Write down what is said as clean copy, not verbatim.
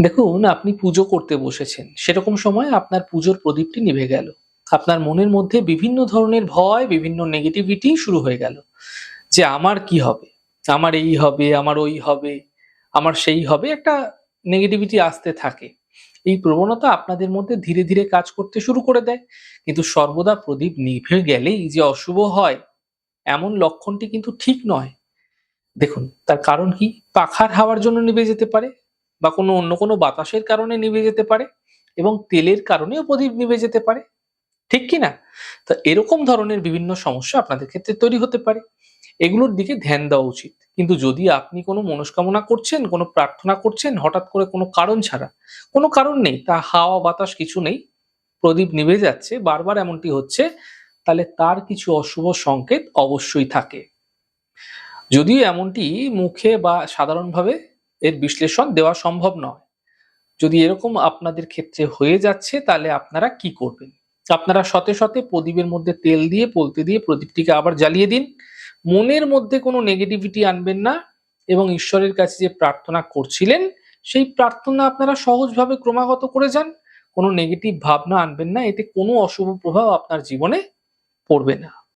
দেখুন, আপনি পুজো করতে বসেছেন। সেরকম সময় আপনার পুজোর প্রদীপটি নিভে গেল। আপনার মনের মধ্যে বিভিন্ন ধরনের ভয়, বিভিন্ন নেগেটিভিটি শুরু হয়ে গেল। যে আমার কি হবে? আমার এই হবে, আমার ওই হবে, আমার সেই হবে। একটা নেগেটিভিটি আসতে থাকে। এই প্রবণতা আপনাদের মধ্যে ধীরে, ধীরে কাজ করতে শুরু করে দেয়। কিন্তু সর্বদা প্রদীপ নিভে গেলেই যে অশুভ হয়, এমন লক্ষণটি কিন্তু ঠিক নয়। দেখুন, তার কারণ কি? পাখার হাওয়ার জন্য নিভে যেতে পারে বা অন্য কোনো বাতাসের কারণে নিভে যেতে পারে এবং তেলের কারণেও প্রদীপ নিভে যেতে পারে। ঠিক কি না? তো এরকম ধরনের বিভিন্ন সমস্যা আপনাদের ক্ষেত্রে তৈরি হতে পারে। এগুলোর দিকে ধ্যান দেওয়া উচিত। কিন্তু যদি আপনি কোনো মনস্কামনা করছেন, কোনো প্রার্থনা করছেন হঠাৎ করে কোনো কারণ ছাড়া, কোনো কারণ নেই, তা হাওয়া বাতাস কিছু নেই, প্রদীপ নিভে যাচ্ছে, বারবার এমনটি হচ্ছে, তাহলে তার কিছু অশুভ সংকেত অবশ্যই থাকে। যদিও এমনটি মুখে বা সাধারণভাবে এর বিশ্লেষণ দেওয়া সম্ভব নয়। যদি এরকম আপনাদের ক্ষেত্রে হয়ে যাচ্ছে তাহলে আপনারা কি করবেন? আপনারা শতে, শতে প্রদীপের মধ্যে তেল দিয়ে পলতে দিয়ে প্রদীপটিকে আবার জ্বালিয়ে দিন। মনের মধ্যে কোনো নেগেটিভিটি আনবেন না এবং ঈশ্বরের কাছে যে প্রার্থনা করছিলেন সেই প্রার্থনা আপনারা সহজভাবে ক্রমাগত করে যান। কোনো নেগেটিভ ভাবনা আনবেন না। এতে কোনো অশুভ প্রভাব আপনার জীবনে পড়বে না।